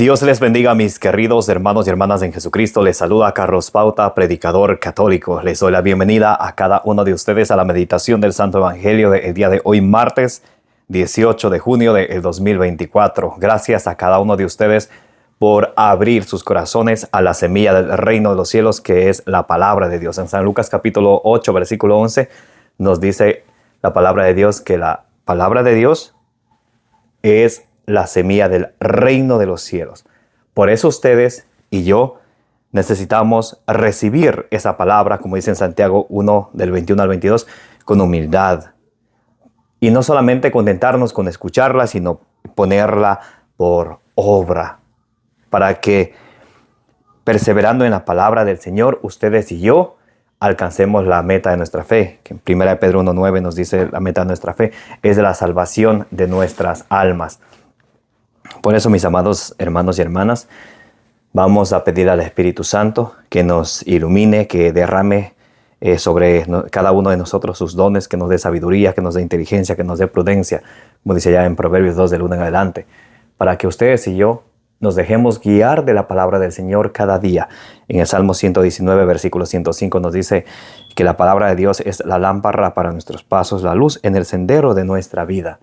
Dios les bendiga, mis queridos hermanos y hermanas en Jesucristo. Les saluda Carlos Pauta, predicador católico. Les doy la bienvenida a cada uno de ustedes a la meditación del Santo Evangelio del día de hoy, martes 18 de junio del 2024. Gracias a cada uno de ustedes por abrir sus corazones a la semilla del reino de los cielos, que es la palabra de Dios. En San Lucas capítulo 8, versículo 11, nos dice la palabra de Dios que la palabra de Dios es la semilla del reino de los cielos. Por eso ustedes y yo necesitamos recibir esa palabra, como dice en Santiago 1, del 21 al 22, con humildad. Y no solamente contentarnos con escucharla, sino ponerla por obra, para que, perseverando en la palabra del Señor, ustedes y yo alcancemos la meta de nuestra fe, que en 1 Pedro 1:9 nos dice la meta de nuestra fe, es la salvación de nuestras almas. Por eso, mis amados hermanos y hermanas, vamos a pedir al Espíritu Santo que nos ilumine, que derrame sobre cada uno de nosotros sus dones, que nos dé sabiduría, que nos dé inteligencia, que nos dé prudencia, como dice ya en Proverbios 2, del 1 en adelante, para que ustedes y yo nos dejemos guiar de la palabra del Señor cada día. En el Salmo 119, versículo 105 nos dice que la palabra de Dios es la lámpara para nuestros pasos, la luz en el sendero de nuestra vida.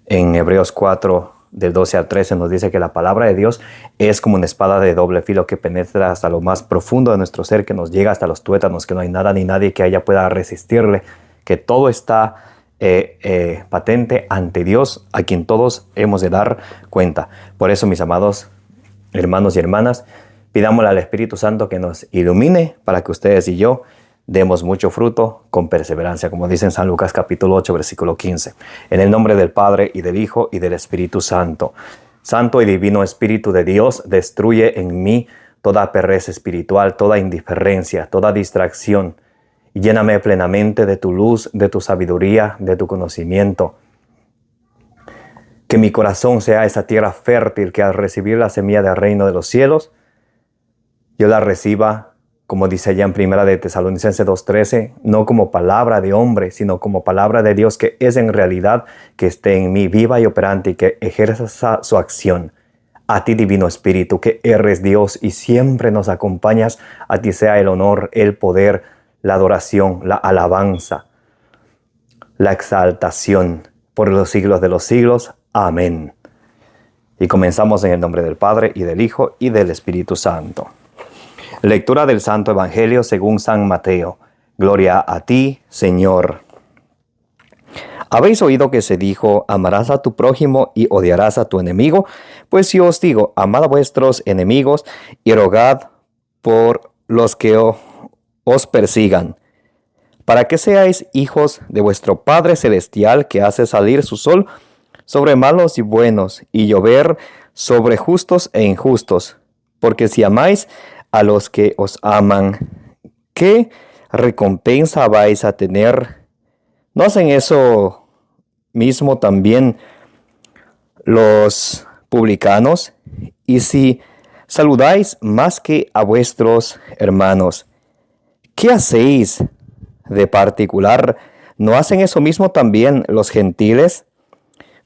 En Hebreos 4, del 12 al 13 nos dice que la palabra de Dios es como una espada de doble filo que penetra hasta lo más profundo de nuestro ser, que nos llega hasta los tuétanos, que no hay nada ni nadie que ella pueda resistirle, que todo está patente ante Dios, a quien todos hemos de dar cuenta. Por eso, mis amados hermanos y hermanas, pidámosle al Espíritu Santo que nos ilumine para que ustedes y yo demos mucho fruto con perseverancia, como dice en San Lucas capítulo 8, versículo 15. En el nombre del Padre, y del Hijo, y del Espíritu Santo. Santo y divino Espíritu de Dios, destruye en mí toda pereza espiritual, toda indiferencia, toda distracción, y lléname plenamente de tu luz, de tu sabiduría, de tu conocimiento. Que mi corazón sea esa tierra fértil que al recibir la semilla del reino de los cielos, yo la reciba, como dice allá en 1 de Tesalonicenses 2:13, no como palabra de hombre, sino como palabra de Dios, que es en realidad, que esté en mí viva y operante y que ejerza su acción. A ti, Divino Espíritu, que eres Dios y siempre nos acompañas, a ti sea el honor, el poder, la adoración, la alabanza, la exaltación por los siglos de los siglos. Amén. Y comenzamos en el nombre del Padre, y del Hijo, y del Espíritu Santo. Lectura del Santo Evangelio según San Mateo. Gloria a ti, Señor. Habéis oído que se dijo: amarás a tu prójimo y odiarás a tu enemigo. Pues yo os digo, amad a vuestros enemigos y rogad por los que os persigan, para que seáis hijos de vuestro Padre Celestial, que hace salir su sol sobre malos y buenos, y llover sobre justos e injustos. Porque si amáis a los que os aman, ¿qué recompensa vais a tener? ¿No hacen eso mismo también los publicanos? Y si saludáis más que a vuestros hermanos, ¿qué hacéis de particular? ¿No hacen eso mismo también los gentiles?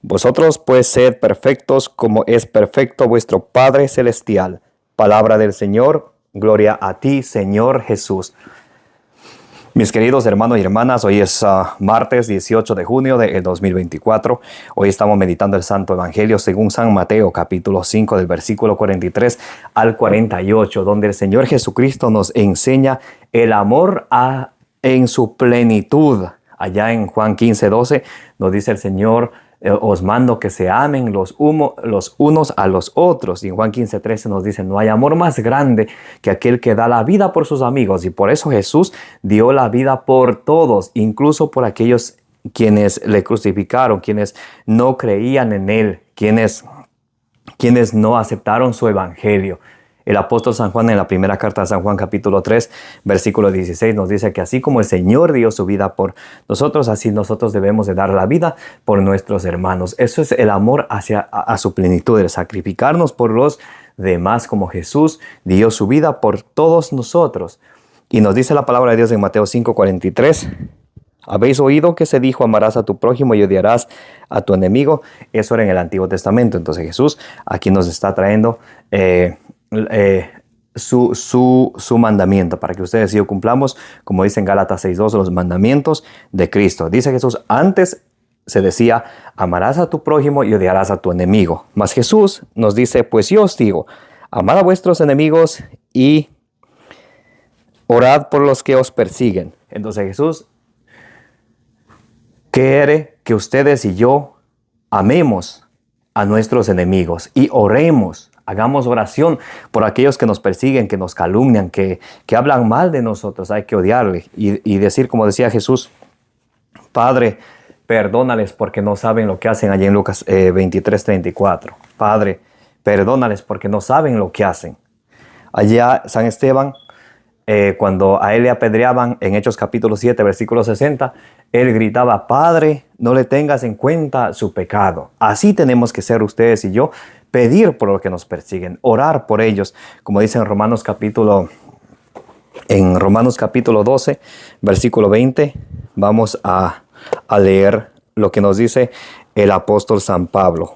Vosotros pues sed perfectos como es perfecto vuestro Padre Celestial. Palabra del Señor. Gloria a ti, Señor Jesús. Mis queridos hermanos y hermanas, hoy es martes 18 de junio del 2024. Hoy estamos meditando el Santo Evangelio según San Mateo, capítulo 5, del versículo 43 al 48, donde el Señor Jesucristo nos enseña el amor en su plenitud. Allá en Juan 15:12 nos dice el Señor: os mando que se amen los unos a los otros. Y en Juan 15:13 nos dice: no hay amor más grande que aquel que da la vida por sus amigos. Y por eso Jesús dio la vida por todos, incluso por aquellos quienes le crucificaron, quienes no creían en él, quienes no aceptaron su evangelio. El apóstol San Juan, en la primera carta de San Juan, capítulo 3, versículo 16, nos dice que así como el Señor dio su vida por nosotros, así nosotros debemos de dar la vida por nuestros hermanos. Eso es el amor a su plenitud, el sacrificarnos por los demás, como Jesús dio su vida por todos nosotros. Y nos dice la palabra de Dios en Mateo 5:43, Habéis oído que se dijo, amarás a tu prójimo y odiarás a tu enemigo. Eso era en el Antiguo Testamento. Entonces Jesús aquí nos está trayendo su mandamiento para que ustedes y yo cumplamos, como dice en Gálatas 6:2, los mandamientos de Cristo. Dice Jesús, antes se decía, amarás a tu prójimo y odiarás a tu enemigo. Mas Jesús nos dice, pues yo os digo, amad a vuestros enemigos y orad por los que os persiguen. Entonces Jesús quiere que ustedes y yo amemos a nuestros enemigos y oremos, hagamos oración por aquellos que nos persiguen, que nos calumnian, que hablan mal de nosotros. Hay que odiarle y decir, como decía Jesús, Padre, perdónales porque no saben lo que hacen, allí en Lucas 23:34. Padre, perdónales porque no saben lo que hacen. Allá San Esteban, cuando a él le apedreaban en Hechos capítulo 7, versículo 60, él gritaba, Padre, no le tengas en cuenta su pecado. Así tenemos que ser ustedes y yo, pedir por los que nos persiguen, orar por ellos, como dice en Romanos capítulo 12, versículo 20, vamos a leer lo que nos dice el apóstol San Pablo.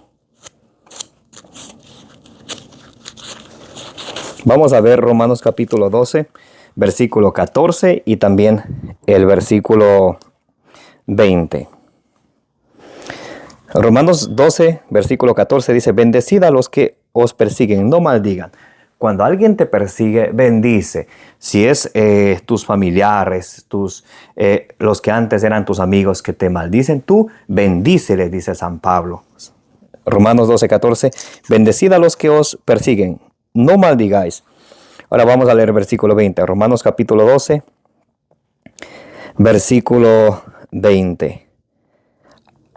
Vamos a ver Romanos capítulo 12, versículo 14 y también el versículo 20. Romanos 12, versículo 14 dice, bendecid a los que os persiguen, no maldigan. Cuando alguien te persigue, bendice. Si es tus familiares, los que antes eran tus amigos que te maldicen, tú bendíceles, dice San Pablo. Romanos 12, 14, bendecid a los que os persiguen, no maldigáis. Ahora vamos a leer el versículo 20. Romanos capítulo 12, versículo 20.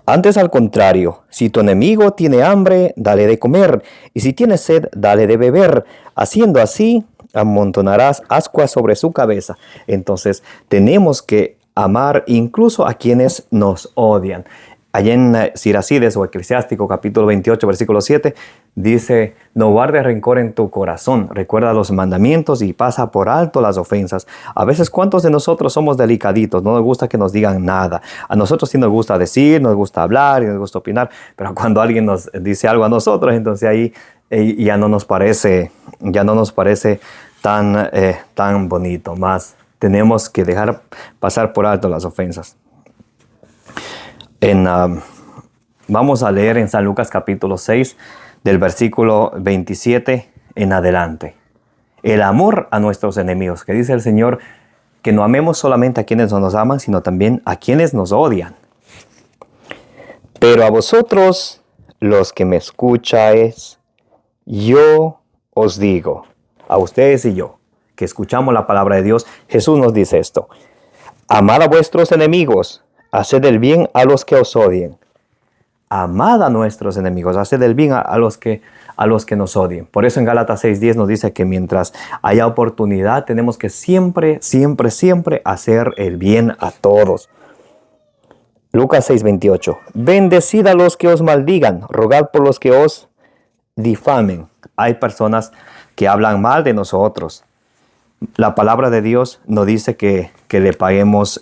Antes, al contrario, si tu enemigo tiene hambre, dale de comer, y si tiene sed, dale de beber. Haciendo así, amontonarás ascuas sobre su cabeza. Entonces, tenemos que amar incluso a quienes nos odian. Allá en Siracides o Eclesiástico capítulo 28, versículo 7, dice, no guardes rencor en tu corazón, recuerda los mandamientos y pasa por alto las ofensas. A veces, ¿cuántos de nosotros somos delicaditos? No nos gusta que nos digan nada. A nosotros sí nos gusta decir, nos gusta hablar y nos gusta opinar, pero cuando alguien nos dice algo a nosotros, entonces ahí ya no nos parece tan bonito. Más tenemos que dejar pasar por alto las ofensas. Vamos a leer en San Lucas capítulo 6 del versículo 27 en adelante. El amor a nuestros enemigos, que dice el Señor que no amemos solamente a quienes nos aman, sino también a quienes nos odian. Pero a vosotros, los que me escucháis, yo os digo, a ustedes y yo, que escuchamos la palabra de Dios, Jesús nos dice esto: amad a vuestros enemigos, haced el bien a los que os odien. Amad a nuestros enemigos, haced el bien a los que nos odien. Por eso en Gálatas 6:10 nos dice que mientras haya oportunidad, tenemos que siempre hacer el bien a todos. Lucas 6:28. Bendecid a los que os maldigan, rogad por los que os difamen. Hay personas que hablan mal de nosotros. La palabra de Dios no dice que le paguemos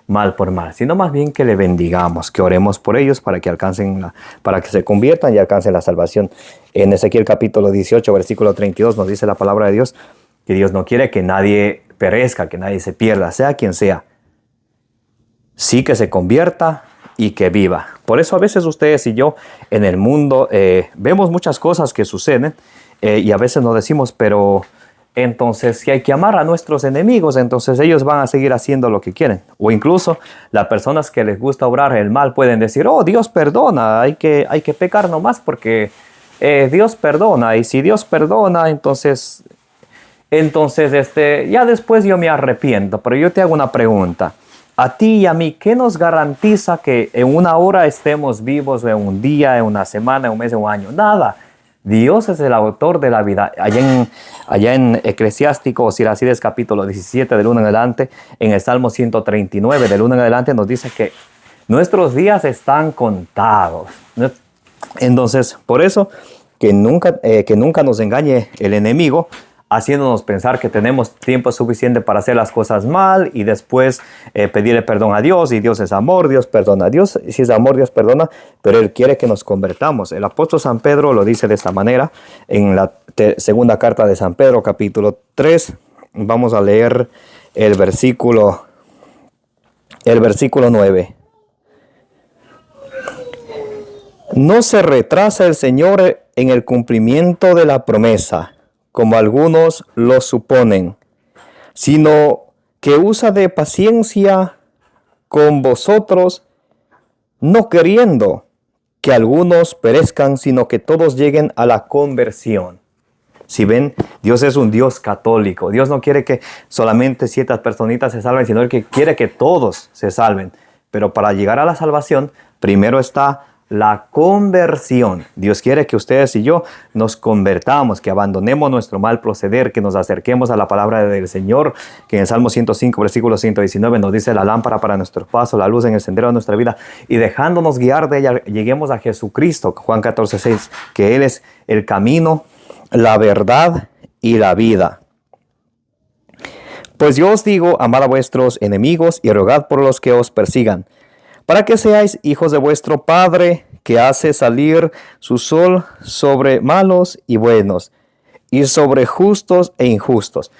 mal por mal, sino más bien que le bendigamos, que oremos por ellos para que se conviertan y alcancen la salvación. En Ezequiel capítulo 18, versículo 32 nos dice la palabra de Dios que Dios no quiere que nadie perezca, que nadie se pierda, sea quien sea. Sí, que se convierta y que viva. Por eso a veces ustedes y yo en el mundo vemos muchas cosas que suceden y a veces nos decimos, pero entonces si hay que amar a nuestros enemigos, entonces ellos van a seguir haciendo lo que quieren. O incluso las personas que les gusta obrar el mal pueden decir, oh, Dios perdona, hay que pecar nomás porque Dios perdona. Y si Dios perdona, entonces ya después yo me arrepiento. Pero yo te hago una pregunta. A ti y a mí, ¿qué nos garantiza que en una hora estemos vivos, en un día, en una semana, en un mes, en un año? Nada. Dios es el autor de la vida. Allá en Eclesiástico o Siracides capítulo 17 del 1 en adelante, en el Salmo 139 del 1 en adelante nos dice que nuestros días están contados. Entonces, por eso que nunca nos engañe el enemigo haciéndonos pensar que tenemos tiempo suficiente para hacer las cosas mal y después pedirle perdón a Dios. Y Dios es amor, Dios perdona a Dios. Si es amor, Dios perdona, pero Él quiere que nos convertamos. El apóstol San Pedro lo dice de esta manera en la segunda carta de San Pedro, capítulo 3. Vamos a leer el versículo 9. No se retrasa el Señor en el cumplimiento de la promesa, como algunos lo suponen, sino que usa de paciencia con vosotros, no queriendo que algunos perezcan, sino que todos lleguen a la conversión. Si ven, Dios es un Dios católico. Dios no quiere que solamente ciertas personitas se salven, sino que quiere que todos se salven. Pero para llegar a la salvación, primero está la conversión. Dios quiere que ustedes y yo nos convertamos, que abandonemos nuestro mal proceder, que nos acerquemos a la palabra del Señor, que en el Salmo 105, versículo 119 nos dice: la lámpara para nuestro paso, la luz en el sendero de nuestra vida, y dejándonos guiar de ella, lleguemos a Jesucristo, Juan 14, 6, que Él es el camino, la verdad y la vida. Pues yo os digo, amad a vuestros enemigos y rogad por los que os persigan, para que seáis hijos de vuestro Padre, que hace salir su sol sobre malos y buenos, y sobre justos e injustos.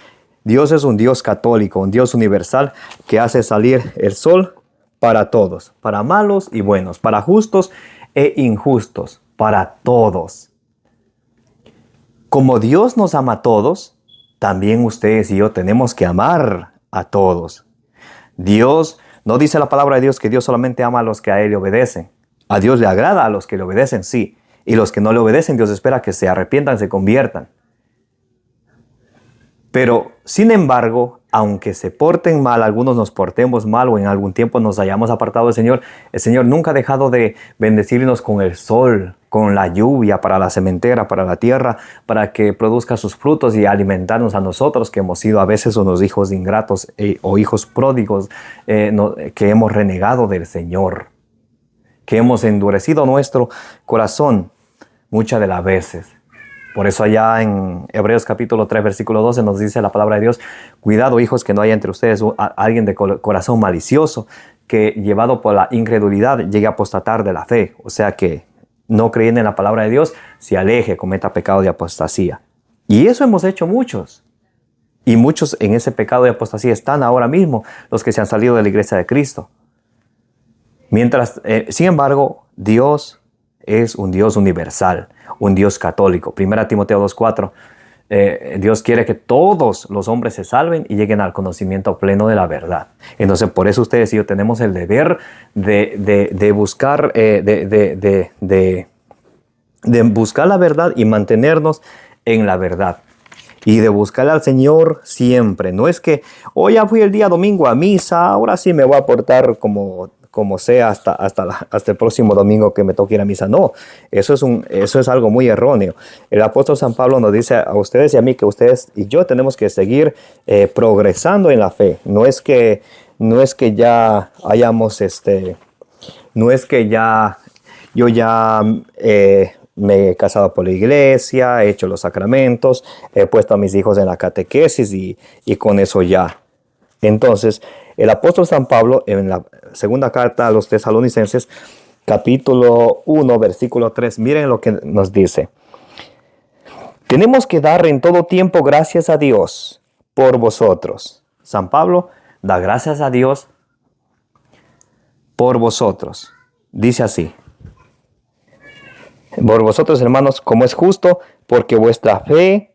Dios es un Dios católico, un Dios universal, que hace salir el sol para todos, para malos y buenos, para justos e injustos, para todos. Como Dios nos ama a todos, también ustedes y yo tenemos que amar a todos. No dice la palabra de Dios que Dios solamente ama a los que a Él le obedecen. A Dios le agrada a los que le obedecen, sí. Y los que no le obedecen, Dios espera que se arrepientan, se conviertan. Pero, sin embargo, aunque se porten mal, algunos nos portemos mal o en algún tiempo nos hayamos apartado del Señor, el Señor nunca ha dejado de bendecirnos con el sol, con la lluvia para la sementera, para la tierra, para que produzca sus frutos y alimentarnos a nosotros, que hemos sido a veces unos hijos ingratos o hijos pródigos, que hemos renegado del Señor, que hemos endurecido nuestro corazón muchas de las veces. Por eso allá en Hebreos capítulo 3, versículo 12 nos dice la palabra de Dios: cuidado, hijos, que no haya entre ustedes alguien de corazón malicioso, que llevado por la incredulidad llegue a apostatar de la fe. O sea, que no creyendo en la palabra de Dios, se aleje, cometa pecado de apostasía. Y eso hemos hecho muchos. Y muchos en ese pecado de apostasía están ahora mismo, los que se han salido de la iglesia de Cristo. Sin embargo, Dios es un Dios universal, un Dios católico. 1 Timoteo 2:4, Dios quiere que todos los hombres se salven y lleguen al conocimiento pleno de la verdad. Entonces, por eso ustedes y yo tenemos el deber de buscar, de buscar la verdad y mantenernos en la verdad. Y de buscar al Señor siempre. No es que hoy ya fui el día domingo a misa, ahora sí me voy a portar como sea hasta el próximo domingo que me toque ir a misa. No, eso es algo muy erróneo. El apóstol San Pablo nos dice a ustedes y a mí que ustedes y yo tenemos que seguir progresando en la fe. No es que ya hayamos, no es que yo ya me he casado por la iglesia, he hecho los sacramentos, he puesto a mis hijos en la catequesis y con eso ya. Entonces, el apóstol San Pablo, en la segunda carta a los Tesalonicenses, capítulo 1, versículo 3, miren lo que nos dice. Tenemos que dar en todo tiempo gracias a Dios por vosotros. San Pablo da gracias a Dios por vosotros. Dice así: por vosotros, hermanos, como es justo, porque vuestra fe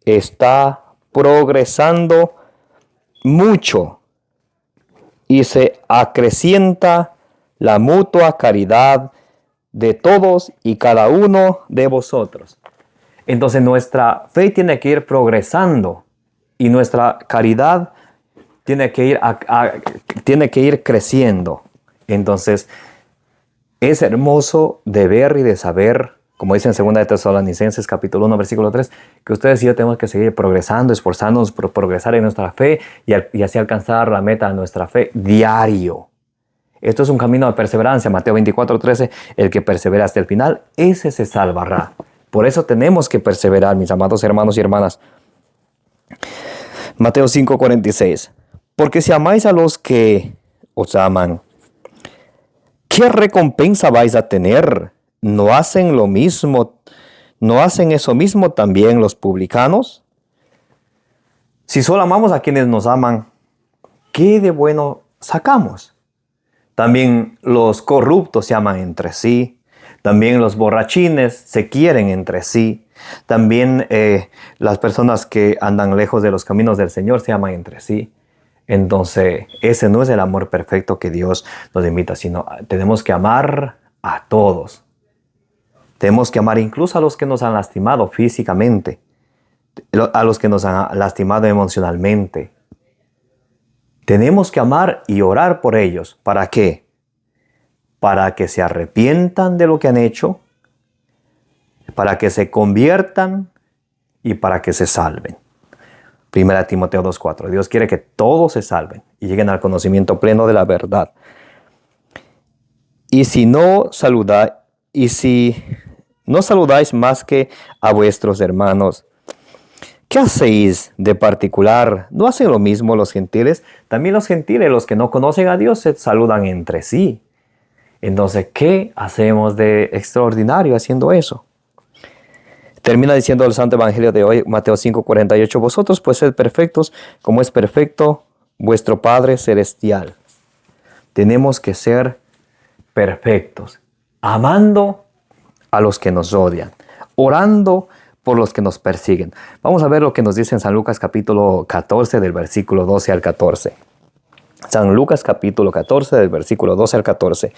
está progresando mucho y se acrecienta la mutua caridad de todos y cada uno de vosotros. Entonces nuestra fe tiene que ir progresando y nuestra caridad tiene que ir creciendo. Entonces es hermoso de ver y de saber, como dice en 2 de Tesalonicenses capítulo 1 versículo 3, que ustedes y yo tenemos que seguir progresando, esforzándonos por progresar en nuestra fe y así alcanzar la meta de nuestra fe diario. Esto es un camino de perseverancia. Mateo 24:13, el que persevera hasta el final, ese se salvará. Por eso tenemos que perseverar, mis amados hermanos y hermanas. Mateo 5:46. Porque si amáis a los que os aman, ¿qué recompensa vais a tener? ¿No hacen lo mismo? ¿No hacen eso mismo también los publicanos? Si solo amamos a quienes nos aman, ¿qué de bueno sacamos? También los corruptos se aman entre sí. También los borrachines se quieren entre sí. También las personas que andan lejos de los caminos del Señor se aman entre sí. Entonces, ese no es el amor perfecto que Dios nos invita, sino tenemos que amar a todos. Tenemos que amar incluso a los que nos han lastimado físicamente, a los que nos han lastimado emocionalmente. Tenemos que amar y orar por ellos. ¿Para qué? Para que se arrepientan de lo que han hecho, para que se conviertan y para que se salven. 1 Timoteo 2:4. Dios quiere que todos se salven y lleguen al conocimiento pleno de la verdad. Y si no saludáis más que a vuestros hermanos, ¿qué hacéis de particular? ¿No hacen lo mismo los gentiles? También los gentiles, los que no conocen a Dios, se saludan entre sí. Entonces, ¿qué hacemos de extraordinario haciendo eso? Termina diciendo el Santo Evangelio de hoy, Mateo 5:48. Vosotros pues sed perfectos, como es perfecto vuestro Padre Celestial. Tenemos que ser perfectos, amando a los que nos odian, orando por los que nos persiguen. Vamos a ver lo que nos dice en San Lucas capítulo 14 del versículo 12 al 14. San Lucas capítulo 14 del versículo 12 al 14.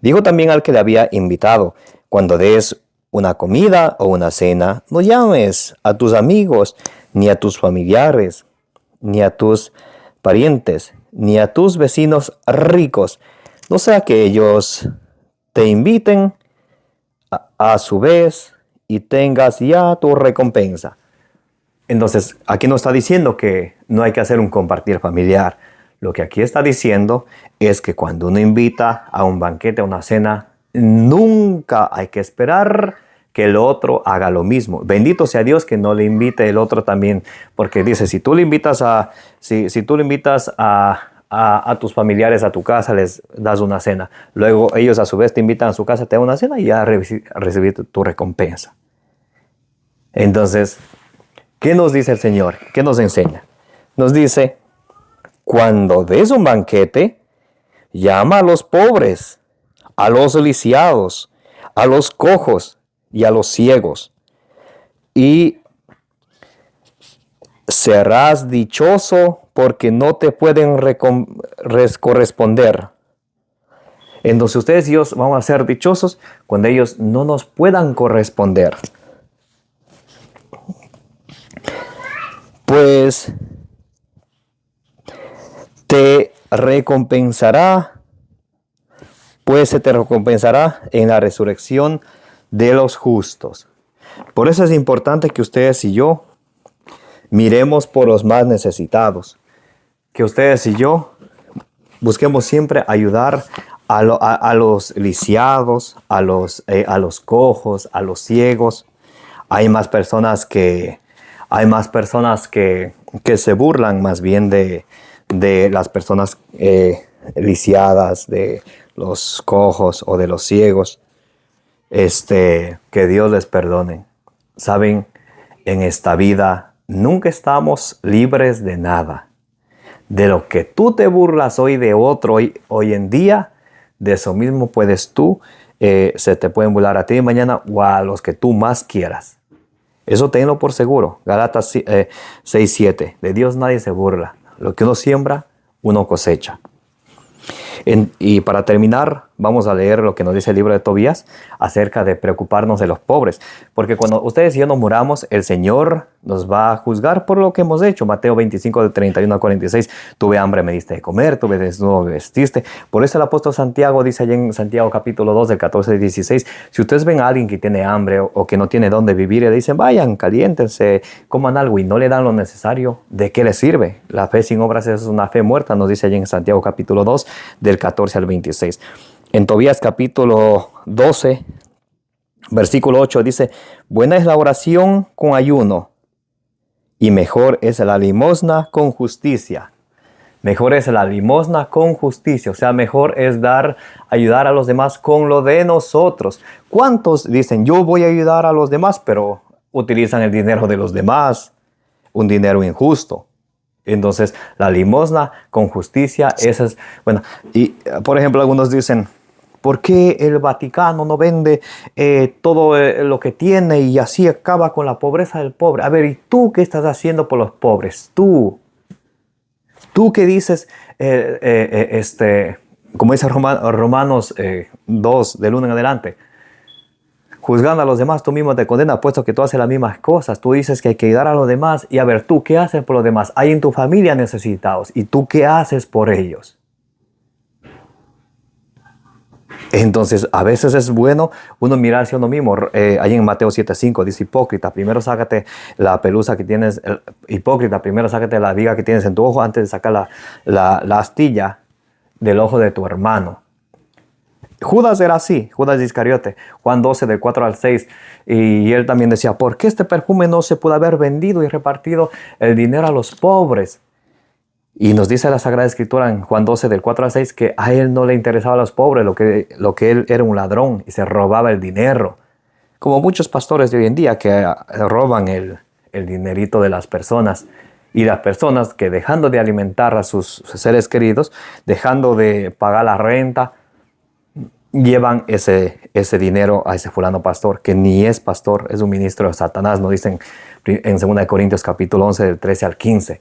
Dijo también al que le había invitado: cuando des una comida o una cena, no llames a tus amigos, ni a tus familiares, ni a tus parientes, ni a tus vecinos ricos, no sea que ellos te inviten a su vez y tengas ya tu recompensa. Entonces, aquí no está diciendo que no hay que hacer un compartir familiar. Lo que aquí está diciendo es que cuando uno invita a un banquete, a una cena, nunca hay que esperar que el otro haga lo mismo. Bendito sea Dios que no le invite el otro también, porque dice, si tú le invitas a tus familiares a tu casa, les das una cena, luego ellos a su vez te invitan a su casa, te dan una cena y ya recibiste tu recompensa. Entonces, ¿qué nos dice el Señor? ¿Qué nos enseña? Nos dice: cuando des un banquete, llama a los pobres, a los lisiados, a los cojos y a los ciegos, y serás dichoso porque no te pueden corresponder. Entonces ustedes y yo vamos a ser dichosos cuando ellos no nos puedan corresponder. Pues se te recompensará en la resurrección de los justos. Por eso es importante que ustedes y yo miremos por los más necesitados. Que ustedes y yo busquemos siempre ayudar a los lisiados, a los cojos, a los ciegos. Hay más personas que se burlan más bien de las personas lisiadas, de los cojos o de los ciegos. Que Dios les perdone. Saben, en esta vida nunca estamos libres de nada. De lo que tú te burlas hoy de otro hoy en día, de eso mismo puedes tú, se te pueden burlar a ti mañana o a los que tú más quieras. Eso tenlo por seguro. Gálatas 6:7. De Dios nadie se burla. Lo que uno siembra, uno cosecha. Y para terminar, vamos a leer lo que nos dice el libro de Tobías acerca de preocuparnos de los pobres. Porque cuando ustedes y yo nos muramos, el Señor nos va a juzgar por lo que hemos hecho. Mateo 25, de 31 a 46. Tuve hambre, me diste de comer. Tuve desnudo, me vestiste. Por eso el apóstol Santiago dice allí en Santiago capítulo 2, del 14 al 16. Si ustedes ven a alguien que tiene hambre o que no tiene dónde vivir, le dicen, vayan, caliéntense, coman algo, y no le dan lo necesario, ¿de qué les sirve? La fe sin obras es una fe muerta, nos dice allí en Santiago capítulo 2, del 14 al 26. En Tobías capítulo 12, versículo 8 dice: buena es la oración con ayuno y mejor es la limosna con justicia. Mejor es la limosna con justicia, o sea, mejor es ayudar a los demás con lo de nosotros. ¿Cuántos dicen, yo voy a ayudar a los demás, pero utilizan el dinero de los demás, un dinero injusto? Entonces, la limosna con justicia, esa es, bueno, y por ejemplo, algunos dicen, ¿por qué el Vaticano no vende todo lo que tiene y así acaba con la pobreza del pobre? A ver, ¿y tú qué estás haciendo por los pobres? Tú que dices, como dice Romanos 2, del 1 en adelante, juzgando a los demás, tú mismo te condenas, puesto que tú haces las mismas cosas. Tú dices que hay que ayudar a los demás. Y a ver, ¿tú qué haces por los demás? Hay en tu familia necesitados. ¿Y tú qué haces por ellos? Entonces, a veces es bueno uno mirarse a uno mismo. Ahí en Mateo 7:5 dice, hipócrita, primero sácate la pelusa que tienes, hipócrita, primero sácate la viga que tienes en tu ojo antes de sacar la astilla del ojo de tu hermano. Judas era así, Judas Iscariote, Juan 12, del 4 al 6, y él también decía, ¿por qué este perfume no se pudo haber vendido y repartido el dinero a los pobres? Y nos dice la Sagrada Escritura en Juan 12, del 4 al 6, que a él no le interesaba a los pobres, lo que él era un ladrón y se robaba el dinero. Como muchos pastores de hoy en día que roban el dinerito de las personas. Y las personas que dejando de alimentar a sus seres queridos, dejando de pagar la renta, llevan ese dinero a ese fulano pastor, que ni es pastor, es un ministro de Satanás, nos dicen en 2 Corintios capítulo 11, del 13 al 15.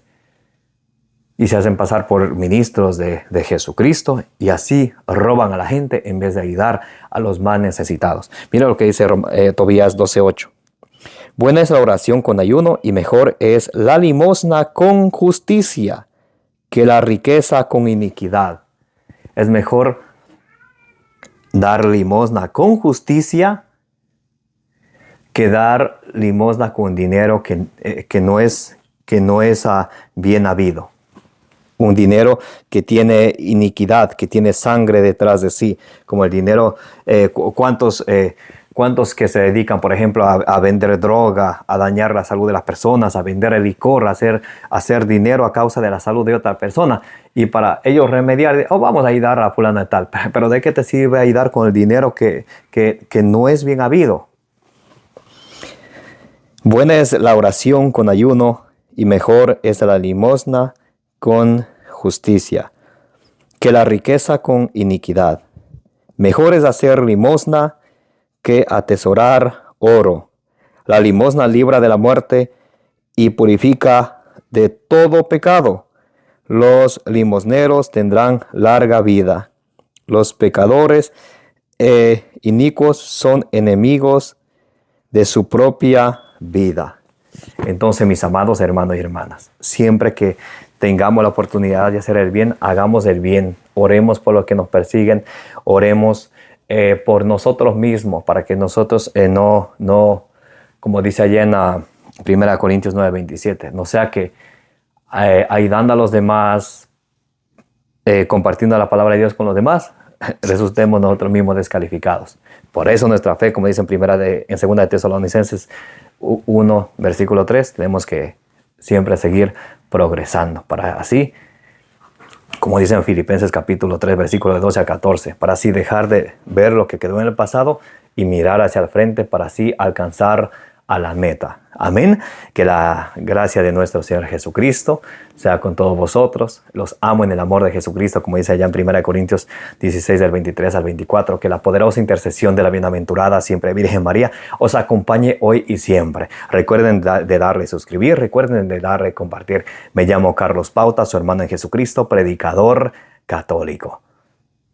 Y se hacen pasar por ministros de Jesucristo y así roban a la gente en vez de ayudar a los más necesitados. Mira lo que dice Tobías 12:8. Buena es la oración con ayuno y mejor es la limosna con justicia que la riqueza con iniquidad. Es mejor dar limosna con justicia que dar limosna con dinero que no es bien habido. Un dinero que tiene iniquidad, que tiene sangre detrás de sí, como el dinero, ¿cuántos que se dedican, por ejemplo, a vender droga, a dañar la salud de las personas, a vender el licor, a hacer dinero a causa de la salud de otra persona? Y para ellos remediar, vamos a ayudar a fulana de tal, pero ¿de qué te sirve ayudar con el dinero que no es bien habido? Buena es la oración con ayuno y mejor es la limosna con justicia que la riqueza con iniquidad. Mejor es hacer limosna que atesorar oro. La limosna libra de la muerte y purifica de todo pecado. Los limosneros tendrán larga vida. Los pecadores inicuos son enemigos de su propia vida. Entonces, mis amados hermanos y hermanas, siempre que tengamos la oportunidad de hacer el bien, hagamos el bien. Oremos por los que nos persiguen, oremos por nosotros mismos, para que nosotros no, como dice allá en 1 Corintios 9:27, no sea que ayudando a los demás, compartiendo la palabra de Dios con los demás, resultemos nosotros mismos descalificados. Por eso nuestra fe, como dice en 2 de Tesalonicenses 1, versículo 3, tenemos que siempre seguir progresando, para así, como dice en Filipenses capítulo 3, versículo de 12 a 14, para así dejar de ver lo que quedó en el pasado y mirar hacia el frente, para así alcanzar a la meta. Amén. Que la gracia de nuestro Señor Jesucristo sea con todos vosotros. Los amo en el amor de Jesucristo, como dice allá en 1 Corintios 16, del 23 al 24. Que la poderosa intercesión de la bienaventurada siempre Virgen María os acompañe hoy y siempre. Recuerden de darle suscribir, recuerden de darle compartir. Me llamo Carlos Pauta, su hermano en Jesucristo, predicador católico.